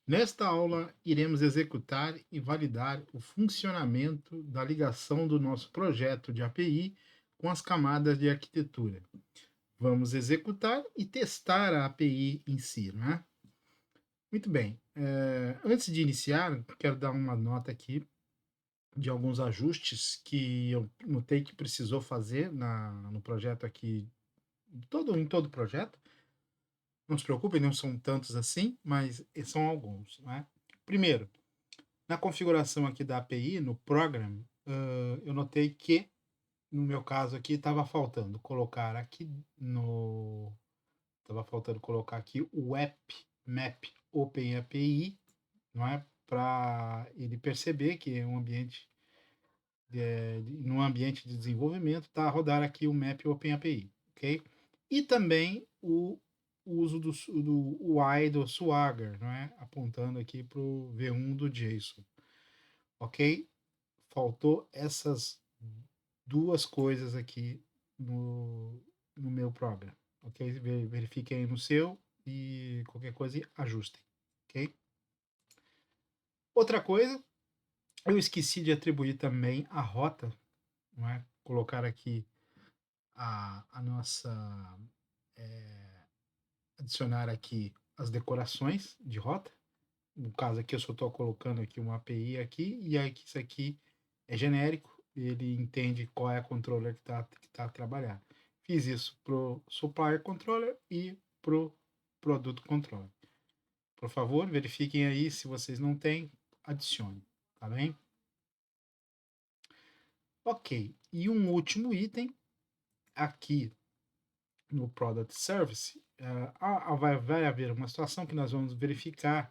Nesta aula, iremos executar e validar o funcionamento da ligação do nosso projeto de API com as camadas de arquitetura. Vamos executar e testar a API em si, né? Muito bem. Antes de iniciar, quero dar uma nota aqui de alguns ajustes que eu notei que precisou fazer no projeto aqui, em todo o projeto. Não se preocupem, não são tantos assim, mas são alguns, né? Primeiro, na configuração aqui da API, no program, eu notei que, no meu caso aqui, estava faltando colocar aqui o app map Open API, não é? Para ele perceber que é um ambiente num ambiente de desenvolvimento, tá a rodar aqui o map Open API, ok? E também o uso do UI do Swagger, não é? Apontando aqui para o V1 do JSON, ok? Faltou essas duas coisas aqui no meu programa, ok? Verifiquem aí no seu e qualquer coisa ajustem, ok? Outra coisa, eu esqueci de atribuir também a rota, não é? Colocar aqui a nossa, adicionar aqui as decorações de rota. No caso aqui, eu só estou colocando aqui uma API aqui, e aí isso aqui é genérico, ele entende qual é a controller que tá a trabalhar. Fiz isso pro Supplier Controller e pro Produto Controller. Por favor, verifiquem aí, se vocês não têm, adicione, tá bem? Ok, e um último item, aqui no Product Service, vai haver uma situação que nós vamos verificar,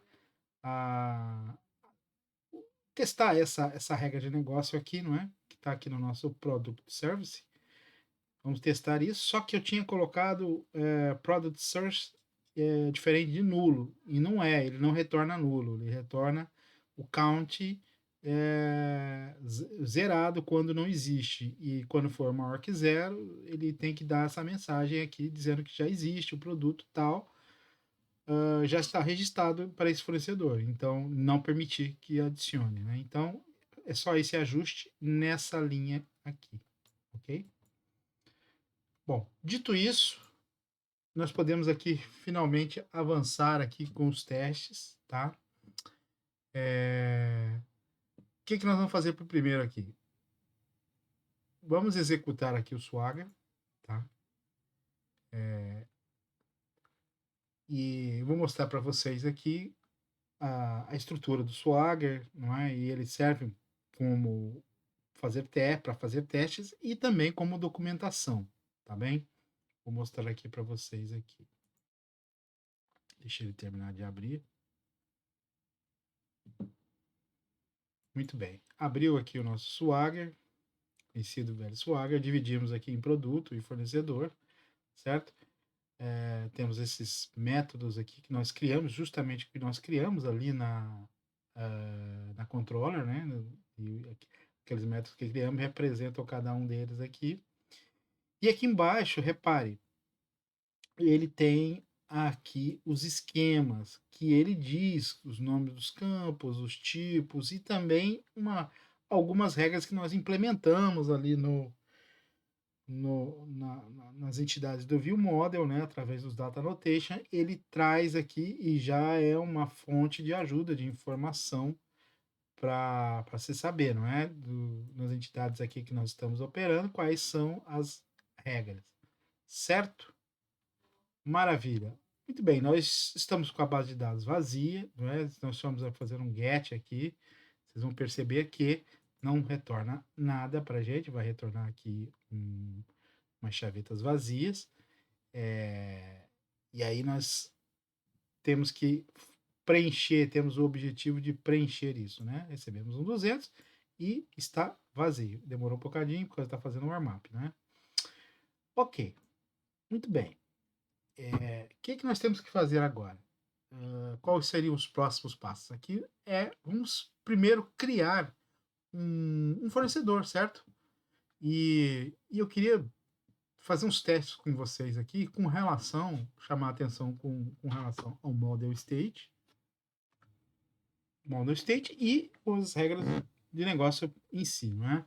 a, testar essa regra de negócio aqui, não é? Que está aqui no nosso Product Service. Vamos testar isso, só que eu tinha colocado Product Service diferente de nulo, e não é, ele não retorna nulo, ele retorna o count zerado quando não existe, e quando for maior que zero, ele tem que dar essa mensagem aqui dizendo que já existe o produto tal, já está registrado para esse fornecedor, então não permitir que adicione, né? Então é só esse ajuste nessa linha aqui, ok? Bom, dito isso, nós podemos aqui finalmente avançar aqui com os testes, tá? O que nós vamos fazer para o primeiro aqui? Vamos executar aqui o Swagger, tá? E vou mostrar para vocês aqui a estrutura do Swagger, não é? E ele serve como para fazer testes e também como documentação, tá bem? Vou mostrar aqui para vocês aqui. Deixa ele terminar de abrir. Muito bem. Abriu aqui o nosso Swagger, conhecido velho Swagger. Dividimos aqui em produto e fornecedor, certo? Temos esses métodos aqui que nós criamos, justamente que nós criamos ali na controller, né? E aqueles métodos que criamos representam cada um deles aqui. E aqui embaixo, repare, ele tem aqui os esquemas, que ele diz os nomes dos campos, os tipos e também algumas regras que nós implementamos ali nas entidades do View Model, né, através dos Data Annotation. Ele traz aqui e já é uma fonte de ajuda, de informação para se saber, não é? Nas entidades aqui que nós estamos operando, quais são as regras, certo? Maravilha. Muito bem, nós estamos com a base de dados vazia, não é? Nós estamos a fazer um get aqui. Vocês vão perceber que não retorna nada para a gente, vai retornar aqui umas chavetas vazias. E aí nós temos que preencher, temos o objetivo de preencher isso, né? Recebemos um 200 e está vazio. Demorou um bocadinho porque está fazendo um warm-up, né? Ok, muito bem. O que nós temos que fazer agora? Quais seriam os próximos passos? Aqui vamos primeiro criar um fornecedor, certo? E eu queria fazer uns testes com vocês aqui com relação, chamar a atenção com relação ao model state, model state e as regras de negócio em si, não é?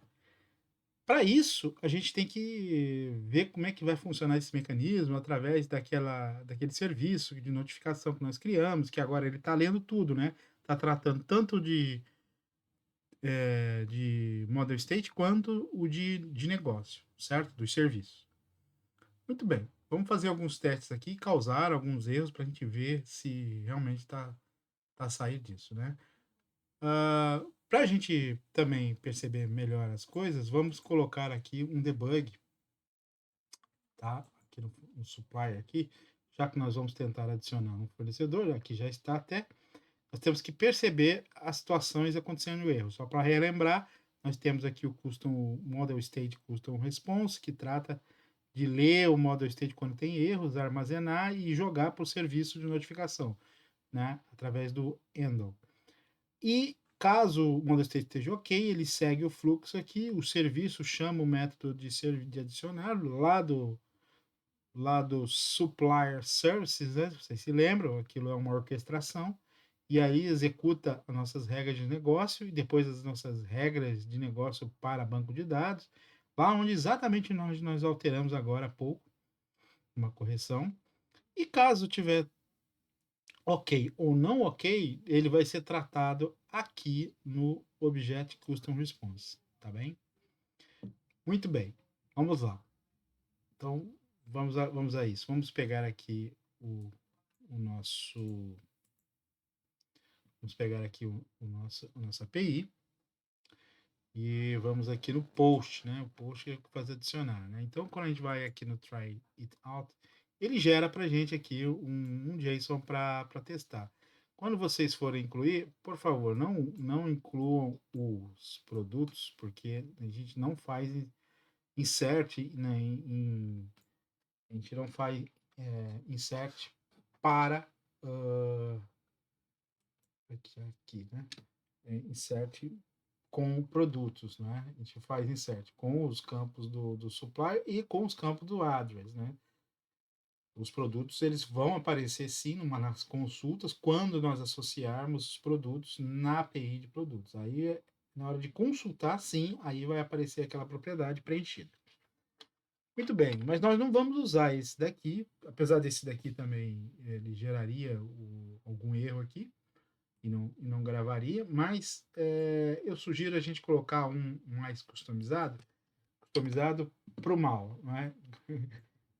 Para isso, a gente tem que ver como é que vai funcionar esse mecanismo através daquele serviço de notificação que nós criamos, que agora ele está lendo tudo, né? Está tratando tanto de model state quanto o de negócio, certo? Dos serviços. Muito bem, vamos fazer alguns testes aqui, causar alguns erros para a gente ver se realmente está a sair disso, né? Para a gente também perceber melhor as coisas, vamos colocar aqui um debug, tá? Aqui no supply aqui, já que nós vamos tentar adicionar um fornecedor, aqui já está até, nós temos que perceber as situações acontecendo no erro. Só para relembrar, nós temos aqui o custom model state custom response, que trata de ler o model state quando tem erros, armazenar e jogar para o serviço de notificação, né? Através do handle. E caso o model state esteja ok, ele segue o fluxo aqui, o serviço chama o método de adicionar lá do supplier services, né? Vocês se lembram, aquilo é uma orquestração, e aí executa as nossas regras de negócio e depois as nossas regras de negócio para banco de dados, lá onde exatamente nós alteramos agora há pouco, uma correção. E caso tiver ok ou não ok, ele vai ser tratado aqui no Object Custom Response, tá bem? Muito bem, vamos lá. Então, vamos a isso. Vamos pegar aqui o nosso... Vamos pegar aqui a nossa API e vamos aqui no post, né? O post é fazer adicionar, né? Então, quando a gente vai aqui no try it out, ele gera para a gente aqui um JSON para testar. Quando vocês forem incluir, por favor, não incluam os produtos, porque a gente não faz insert, né, a gente não faz insert para aqui, né? Insert com produtos, né? A gente faz insert com os campos do supply e com os campos do address, né? Os produtos eles vão aparecer sim nas consultas quando nós associarmos os produtos na API de produtos. Aí na hora de consultar, sim, aí vai aparecer aquela propriedade preenchida. Muito bem, mas nós não vamos usar esse daqui, apesar desse daqui também ele geraria algum erro aqui e não gravaria, mas eu sugiro a gente colocar um mais customizado para o mal, não é?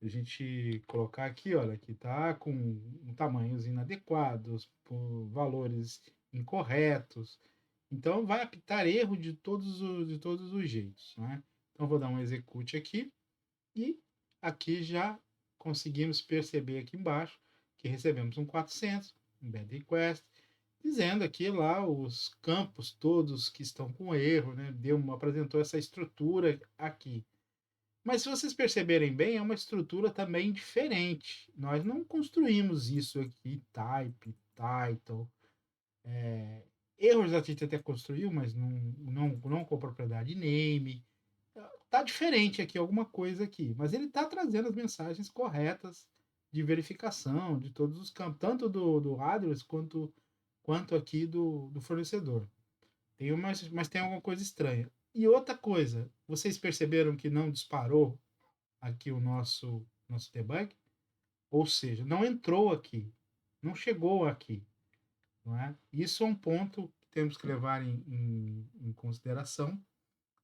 A gente colocar aqui, olha, que tá com tamanhos inadequados, por valores incorretos. Então vai apitar erro de todos os jeitos, né? Então vou dar um execute aqui e aqui já conseguimos perceber aqui embaixo que recebemos um 400, um bad request, dizendo aqui lá os campos todos que estão com erro, né? Apresentou essa estrutura aqui. Mas se vocês perceberem bem, é uma estrutura também diferente. Nós não construímos isso aqui, type, title. Erros a gente até construiu, mas não com propriedade name. Tá diferente aqui, alguma coisa aqui. Mas ele está trazendo as mensagens corretas de verificação de todos os campos, tanto do address quanto aqui do fornecedor. Mas tem alguma coisa estranha. E outra coisa, vocês perceberam que não disparou aqui o nosso debug, ou seja, não entrou aqui, não chegou aqui, não é? Isso é um ponto que temos que levar em consideração,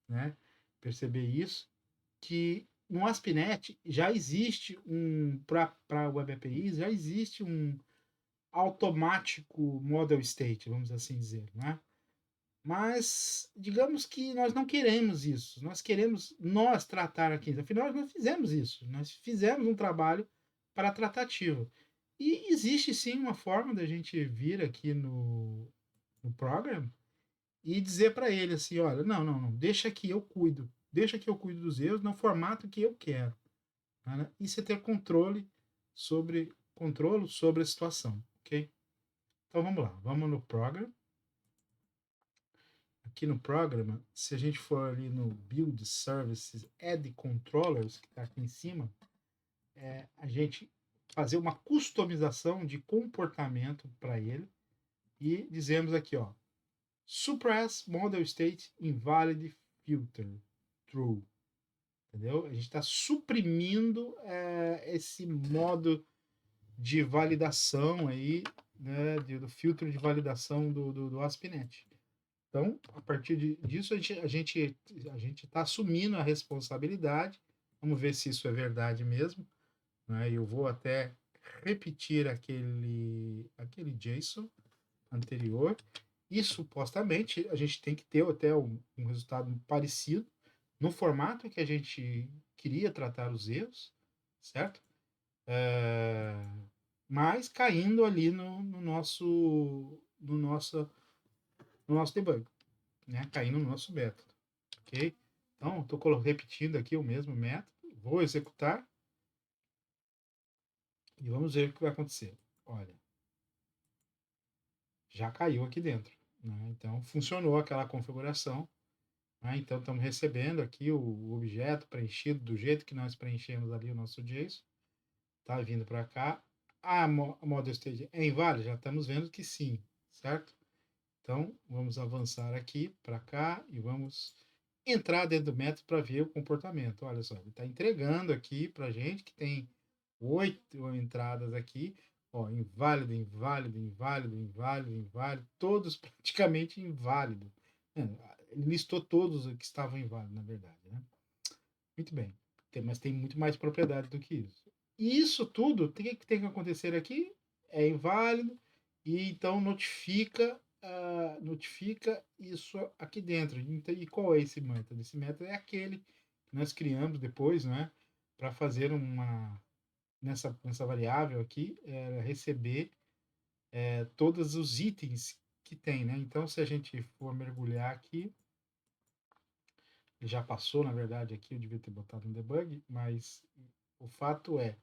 né? Perceber isso, que no ASP.NET já existe para Web APIs, já existe um automático model state, vamos assim dizer, né? Mas digamos que nós não queremos isso. Nós queremos tratar aqui. Afinal, nós fizemos isso. Nós fizemos um trabalho para a tratativa. E existe sim uma forma da gente vir aqui no program e dizer para ele assim, olha, não, deixa que eu cuido. Deixa que eu cuido dos erros no formato que eu quero. Né? E você ter controle sobre a situação, ok? Então vamos lá, vamos no program. Aqui no programa, se a gente for ali no Build Services Add Controllers, que está aqui em cima, a gente fazer uma customização de comportamento para ele e dizemos aqui, ó, suppress model state invalid filter true. Entendeu? A gente está suprimindo esse modo de validação aí, né, do filtro de validação do ASP.NET. Então, a partir disso, a gente está assumindo a responsabilidade. Vamos ver se isso é verdade mesmo. Né? Eu vou até repetir aquele JSON anterior. E supostamente a gente tem que ter até um resultado parecido no formato que a gente queria tratar os erros, certo? Mas caindo ali no nosso debug, né? Caindo no nosso método, ok? Então, estou repetindo aqui o mesmo método, vou executar e vamos ver o que vai acontecer. Olha, já caiu aqui dentro, né? Então, funcionou aquela configuração. Né? Então, estamos recebendo aqui o objeto preenchido do jeito que nós preenchemos ali o nosso JSON. Está vindo para cá. A model state é inválida? Já estamos vendo que sim, certo? Então, vamos avançar aqui para cá e vamos entrar dentro do método para ver o comportamento. Olha só, ele está entregando aqui para a gente que tem 8 entradas aqui. Ó, inválido, inválido, inválido, inválido, inválido, todos praticamente inválidos. Ele listou todos que estavam inválidos, na verdade. Né? Muito bem. Mas tem muito mais propriedade do que isso. E isso tudo tem que acontecer aqui, é inválido, e então notifica isso aqui dentro. Então, e qual é esse método? Esse método é aquele que nós criamos depois, né, para fazer nessa variável aqui, receber todos os itens que tem, né? Então, se a gente for mergulhar aqui, já passou, na verdade, aqui eu devia ter botado um debug, mas o fato é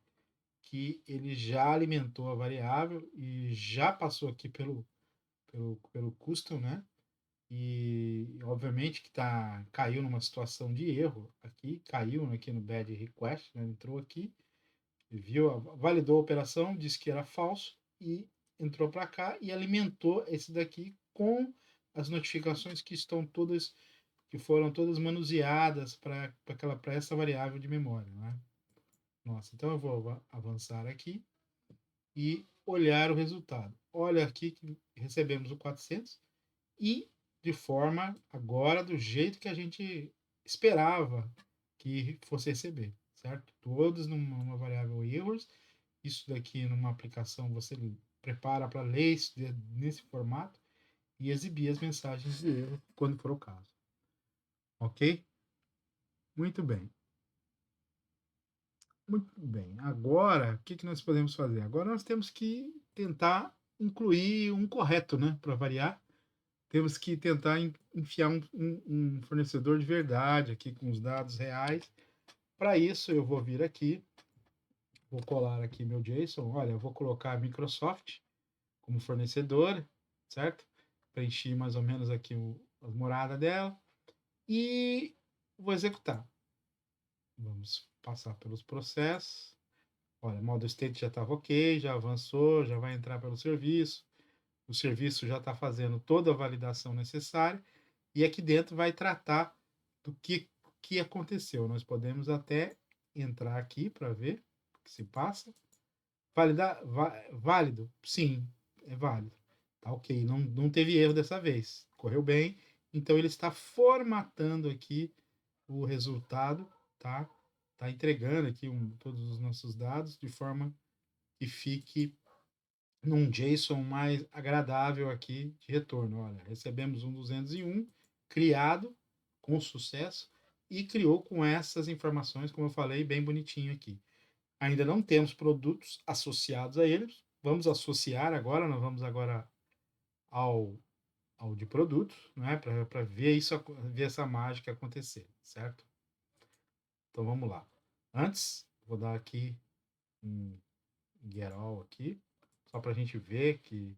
que ele já alimentou a variável e já passou aqui pelo custom, né? E obviamente que caiu numa situação de erro aqui, caiu aqui no bad request, né? Entrou aqui, viu, validou a operação, disse que era falso e entrou para cá e alimentou esse daqui com as notificações que foram todas manuseadas para essa variável de memória, né? Nossa, então eu vou avançar aqui e olhar o resultado. Olha aqui que recebemos o 400 e de forma agora do jeito que a gente esperava que fosse receber, certo? Todos numa variável errors. Isso daqui numa aplicação você prepara para ler isso nesse formato e exibir as mensagens de erro quando for o caso. Ok? Muito bem. Muito bem. Agora, o que nós podemos fazer? Agora nós temos que tentar incluir um correto, né? Para variar. Temos que tentar enfiar um fornecedor de verdade aqui com os dados reais. Para isso, eu vou vir aqui, vou colar aqui meu JSON. Olha, eu vou colocar a Microsoft como fornecedor, certo? Preenchi mais ou menos aqui a morada dela e vou executar. Vamos passar pelos processos. Olha, model state já estava ok, já avançou, já vai entrar pelo serviço. O serviço já está fazendo toda a validação necessária e aqui dentro vai tratar do que aconteceu. Nós podemos até entrar aqui para ver o que se passa. Válido? Sim, é válido. Tá ok, não teve erro dessa vez. Correu bem. Então ele está formatando aqui o resultado, tá? Tá entregando aqui todos os nossos dados de forma que fique num JSON mais agradável aqui de retorno. Olha, recebemos um 201 criado com sucesso e criou com essas informações, como eu falei, bem bonitinho aqui. Ainda não temos produtos associados a eles. Vamos associar agora, nós vamos agora ao de produtos, né, para ver ver essa mágica acontecer, certo? Então vamos lá. Antes, vou dar aqui um get all aqui, só para a gente ver que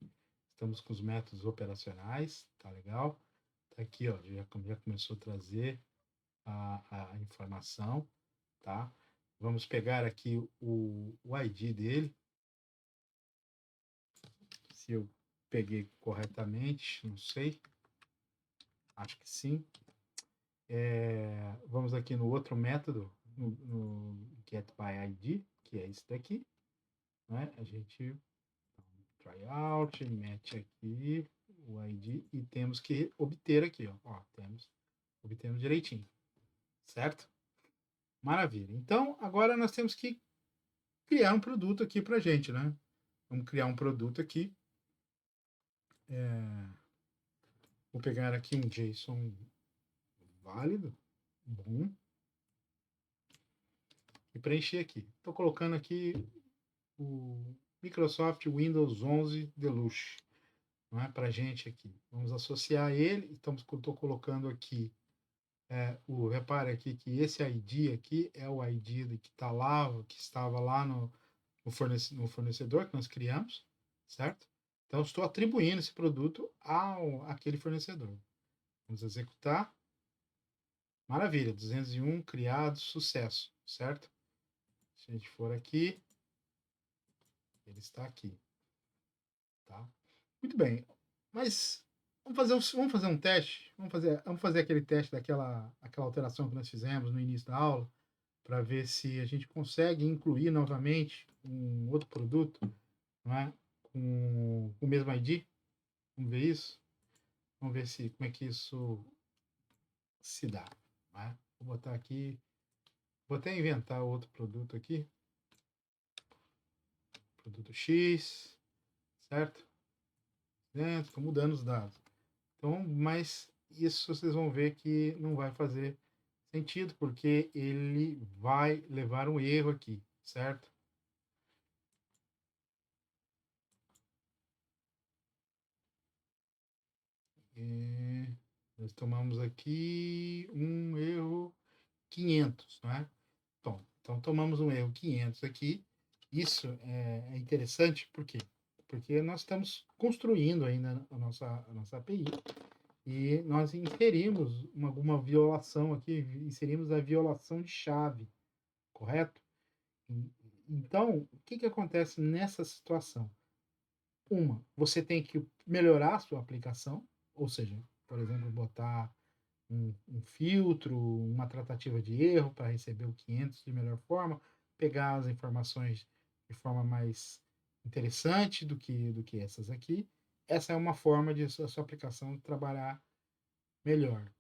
estamos com os métodos operacionais, tá legal? Tá aqui, ó, já começou a trazer a informação, tá? Vamos pegar aqui o ID dele, se eu peguei corretamente, não sei. Acho que sim. Vamos aqui no outro método, no getById, que é esse daqui, né? A gente tryout, mete aqui o ID e temos que obter aqui, ó, obtemos direitinho, certo? Maravilha. Então, agora nós temos que criar um produto aqui pra gente, né? Vamos criar um produto aqui. Vou pegar aqui um JSON válido, bom, e preencher aqui. Estou colocando aqui o Microsoft Windows 11 Deluxe, não é para gente aqui. Vamos associar ele. Estou colocando aqui repare aqui que esse ID aqui é o ID que está lá, que estava lá no fornecedor que nós criamos, certo? Então estou atribuindo esse produto àquele fornecedor. Vamos executar. Maravilha, 201 criado, sucesso, certo? Se a gente for aqui, ele está aqui, tá? Muito bem, mas vamos fazer um teste, vamos fazer aquele teste aquela alteração que nós fizemos no início da aula, para ver se a gente consegue incluir novamente um outro produto, não é? Com o mesmo ID. Vamos ver isso? Vamos ver como é que isso se dá. Não é? Vou botar aqui, vou até inventar outro produto aqui. Produto X, certo? Estou mudando os dados. Então, mas isso vocês vão ver que não vai fazer sentido, porque ele vai levar um erro aqui, certo? E nós tomamos aqui um erro 500, não é? Bom, então tomamos um erro 500 aqui. Isso é interessante, por quê? Porque nós estamos construindo ainda a nossa API e nós inserimos alguma violação aqui, inserimos a violação de chave, correto? Então, o que acontece nessa situação? Você tem que melhorar a sua aplicação, ou seja, por exemplo, botar um filtro, uma tratativa de erro para receber o 500 de melhor forma, pegar as informações de forma mais interessante do que essas aqui. Essa é uma forma de a sua aplicação trabalhar melhor,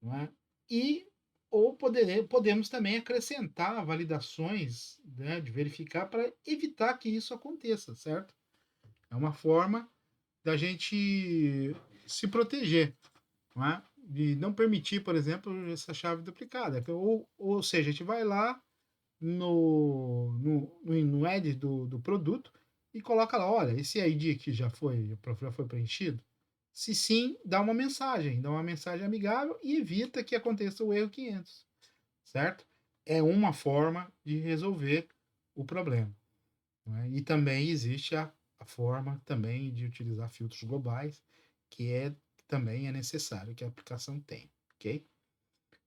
não é? Ou podemos também acrescentar validações, né, de verificar para evitar que isso aconteça, certo? É uma forma da gente se proteger, não é? De não permitir, por exemplo, essa chave duplicada. Ou seja, a gente vai lá no edit do produto e coloca lá, olha, esse ID aqui já foi preenchido? Se sim, dá uma mensagem amigável e evita que aconteça o erro 500, certo? É uma forma de resolver o problema. Não é? E também existe a forma também de utilizar filtros globais, que também é necessário que a aplicação tenha, ok?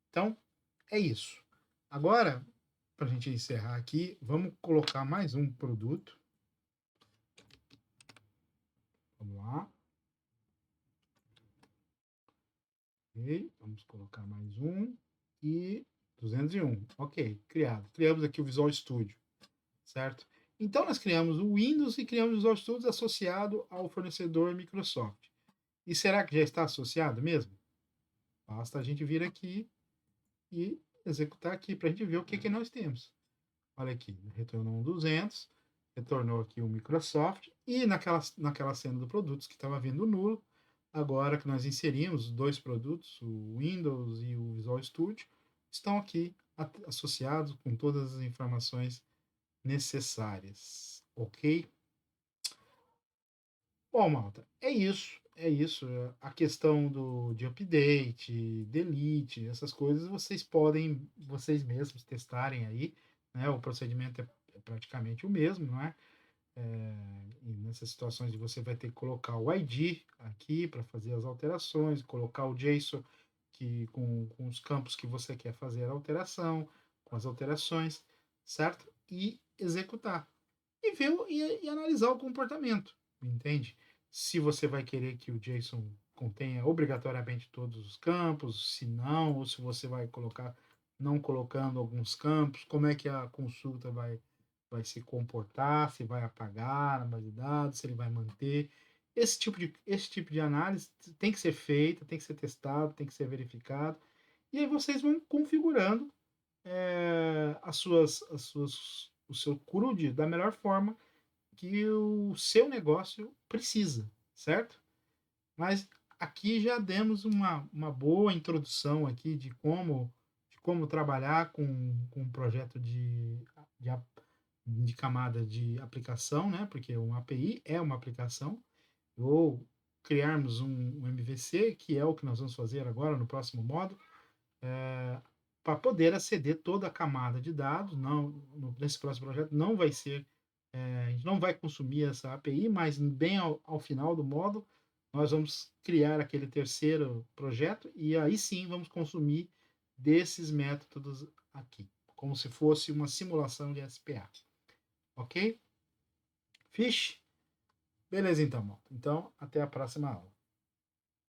Então, é isso. Agora, para a gente encerrar aqui, vamos colocar mais um produto. Vamos lá. Ok, vamos colocar mais um. E 201. Ok, criado. Criamos aqui o Visual Studio, certo? Então, nós criamos o Windows e criamos o Visual Studio associado ao fornecedor Microsoft. E será que já está associado mesmo? Basta a gente vir aqui e executar aqui para a gente ver o que nós temos. Olha aqui, retornou um 200, retornou aqui o Microsoft, e naquela cena do produtos que estava vindo nulo, agora que nós inserimos dois produtos, o Windows e o Visual Studio, estão aqui associados com todas as informações necessárias, ok? Bom, malta, é isso. É isso. A questão de update, delete, essas coisas, vocês podem, vocês mesmos, testarem aí, né? O procedimento é praticamente o mesmo, não é? E nessas situações de você vai ter que colocar o ID aqui para fazer as alterações, colocar o JSON com os campos que você quer fazer a alteração, com as alterações, certo? E executar. E analisar o comportamento, entende? Se você vai querer que o JSON contenha obrigatoriamente todos os campos, se não, ou se você vai colocar, não colocando alguns campos, como é que a consulta vai se comportar, se vai apagar na base de dados, se ele vai manter. Esse tipo de análise tem que ser feita, tem que ser testado, tem que ser verificado. E aí vocês vão configurando o seu CRUD da melhor forma que o seu negócio precisa, certo? Mas aqui já demos uma boa introdução aqui de como trabalhar com um projeto de, de camada de aplicação, né? Porque uma API é uma aplicação, ou criarmos um MVC, que é o que nós vamos fazer agora no próximo módulo, para poder aceder toda a camada de dados. Não, nesse próximo projeto não vai ser, a gente não vai consumir essa API, mas bem ao final do módulo, nós vamos criar aquele terceiro projeto e aí sim vamos consumir desses métodos aqui, como se fosse uma simulação de SPA. Ok? Fish? Beleza então, malta. Então, até a próxima aula.